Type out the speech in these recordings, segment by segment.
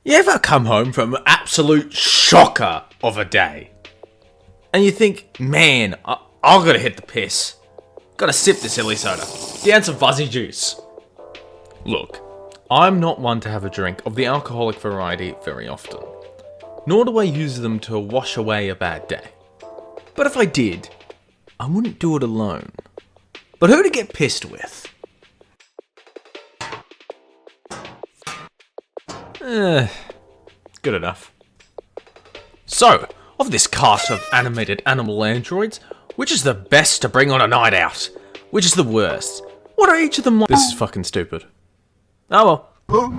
You ever come home from an absolute shocker of a day? And you think, man, I gotta hit the piss. Gotta sip this illy soda. Down some fuzzy juice. Look, I'm not one to have a drink of the alcoholic variety very often. Nor do I use them to wash away a bad day. But if I did, I wouldn't do it alone. But who to get pissed with? Good enough. So, of this cast of animated animal androids, which is the best to bring on a night out? Which is the worst? What are each of them like? This is fucking stupid. Oh well.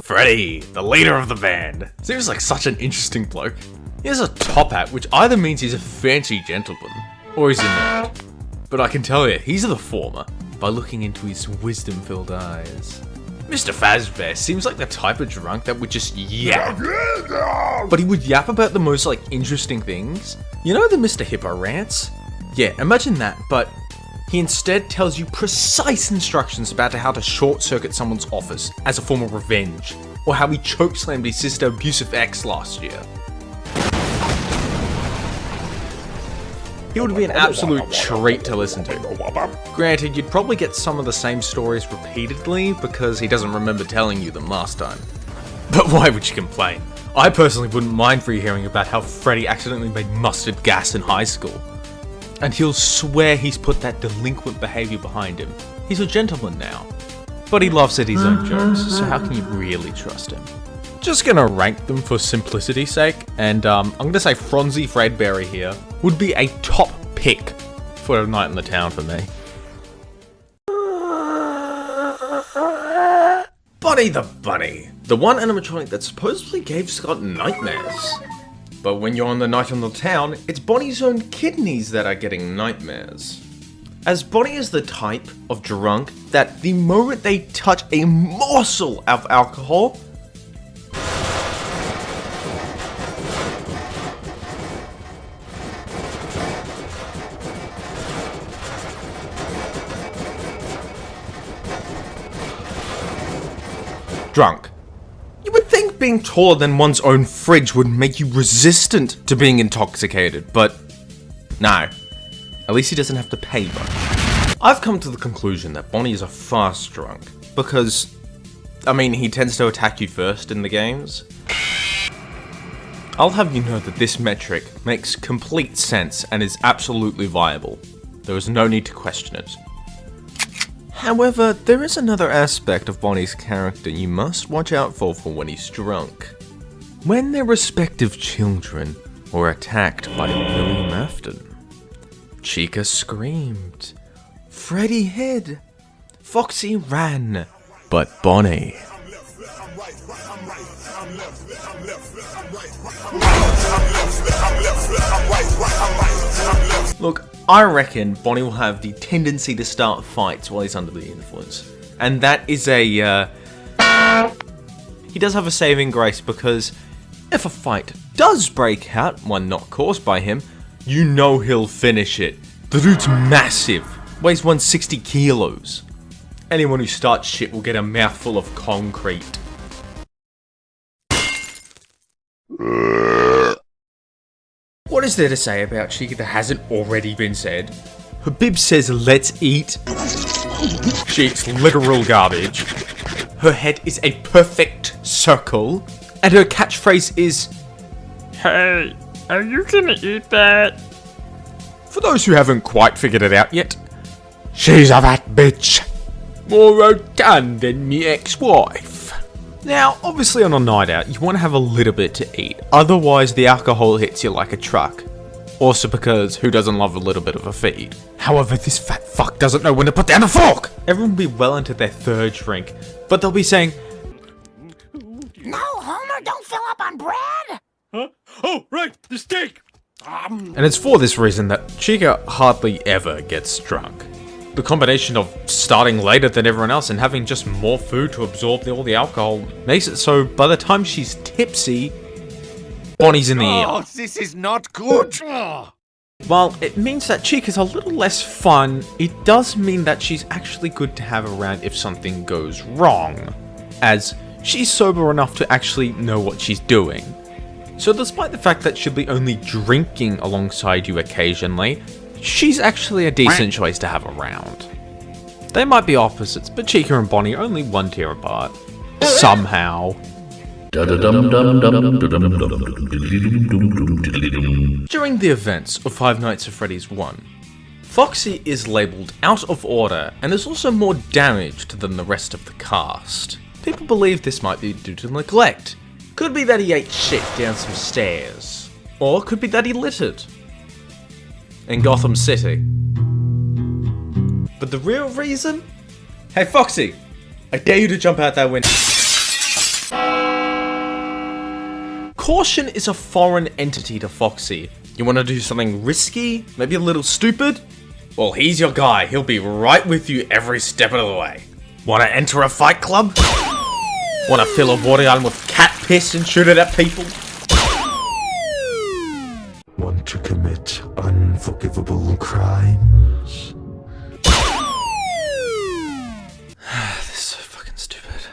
Freddy, the leader of the band. Seems like such an interesting bloke. He has a top hat, which either means he's a fancy gentleman, or he's a nerd. But I can tell you, he's the former, by looking into his wisdom-filled eyes. Mr. Fazbear seems like the type of drunk that would just yap. But he would yap about the most, interesting things. You know the Mr. Hippo rants? Yeah, imagine that, but he instead tells you precise instructions about how to short-circuit someone's office as a form of revenge, or how he chokeslammed his sister abusive ex last year. He would be an absolute treat to listen to. Granted, you'd probably get some of the same stories repeatedly because he doesn't remember telling you them last time. But why would you complain? I personally wouldn't mind hearing about how Freddy accidentally made mustard gas in high school. And he'll swear he's put that delinquent behaviour behind him. He's a gentleman now. But he laughs at his own jokes, so how can you really trust him? Just gonna rank them for simplicity's sake, and I'm gonna say Phronsie Fredberry here would be a top pick for a night in the town for me. Bonnie the Bunny, the one animatronic that supposedly gave Scott nightmares. But when you're on the night in the town, it's Bonnie's own kidneys that are getting nightmares. As Bonnie is the type of drunk that the moment they touch a morsel of alcohol, drunk. You would think being taller than one's own fridge would make you resistant to being intoxicated, but no. At least he doesn't have to pay much. I've come to the conclusion that Bonnie is a fast drunk, because, he tends to attack you first in the games. I'll have you know that this metric makes complete sense and is absolutely viable. There is no need to question it. However, there is another aspect of Bonnie's character you must watch out for when he's drunk. When their respective children were attacked by Billy Mafton, Chica screamed, Freddy hid, Foxy ran, but Bonnie... Look, I reckon Bonnie will have the tendency to start fights while he's under the influence. And that is he does have a saving grace because if a fight does break out, one not caused by him, you know he'll finish it. The dude's massive, weighs 160 kilos. Anyone who starts shit will get a mouthful of concrete. What is there to say about Chica that hasn't already been said? Her bib says, let's eat. She eats literal garbage. Her head is a perfect circle. And her catchphrase is, hey, are you gonna eat that? For those who haven't quite figured it out yet, she's a fat bitch. More rotund than me ex-wife. Now, obviously on a night out, you want to have a little bit to eat, otherwise the alcohol hits you like a truck. Also because, who doesn't love a little bit of a feed? However, this fat fuck doesn't know when to put down the fork! Everyone will be well into their third drink, but they'll be saying, no, Homer, don't fill up on bread! Huh? Oh, right, the steak! And it's for this reason that Chica hardly ever gets drunk. The combination of starting later than everyone else and having just more food to absorb all the alcohol makes it so by the time she's tipsy, Bonnie's in the air. Oh, this is not good! While it means that Chica's a little less fun, it does mean that she's actually good to have around if something goes wrong, as she's sober enough to actually know what she's doing. So despite the fact that she'll be only drinking alongside you occasionally, she's actually a decent choice to have around. They might be opposites, but Chica and Bonnie are only one tier apart. Somehow. During the events of Five Nights at Freddy's 1, Foxy is labelled out of order and is also more damaged than the rest of the cast. People believe this might be due to neglect. Could be that he ate shit down some stairs. Or could be that he littered. In Gotham City. But the real reason? Hey Foxy, I dare you to jump out that window. Caution is a foreign entity to Foxy. You want to do something risky? Maybe a little stupid? Well, he's your guy. He'll be right with you every step of the way. Want to enter a fight club? Want to fill a water gun with cat piss and shoot it at people? Want to commit unforgivable crimes? This is so fucking stupid.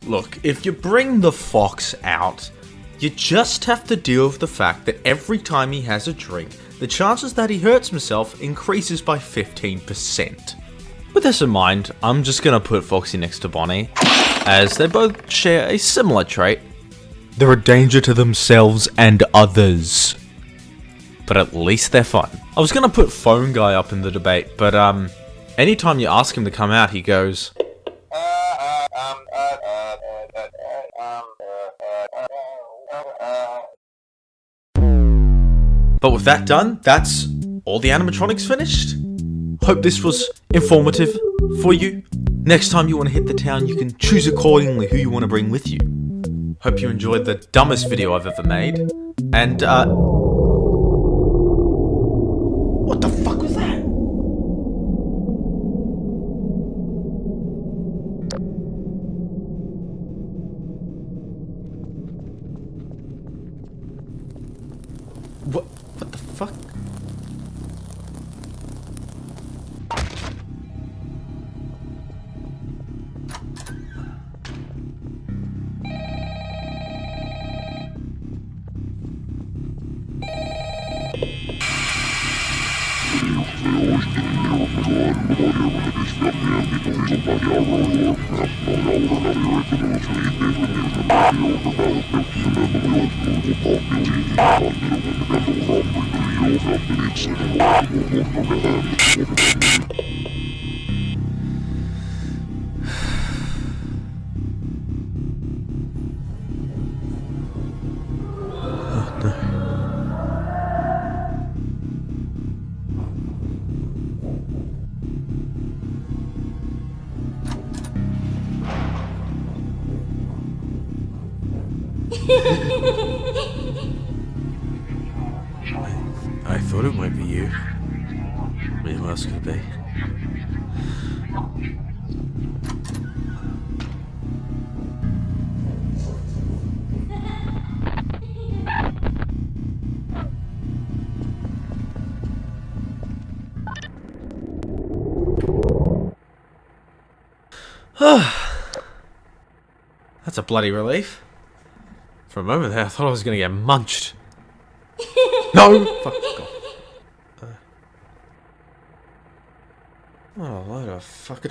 Look, if you bring the fox out, you just have to deal with the fact that every time he has a drink, the chances that he hurts himself increases by 15%. With this in mind, I'm just gonna put Foxy next to Bonnie, as they both share a similar trait. They're a danger to themselves and others. But at least they're fun. I was gonna put Phone Guy up in the debate, but anytime you ask him to come out, he goes... But with that done, that's all the animatronics finished. Hope this was informative for you. Next time you want to hit the town, you can choose accordingly who you want to bring with you. Hope you enjoyed the dumbest video I've ever made. And, what the fuck was that? What the fuck? I thought it might be you. I mean, who else could it be? That's a bloody relief. For a moment there, I thought I was gonna get munched. No! Fuck off. What a load of fucking...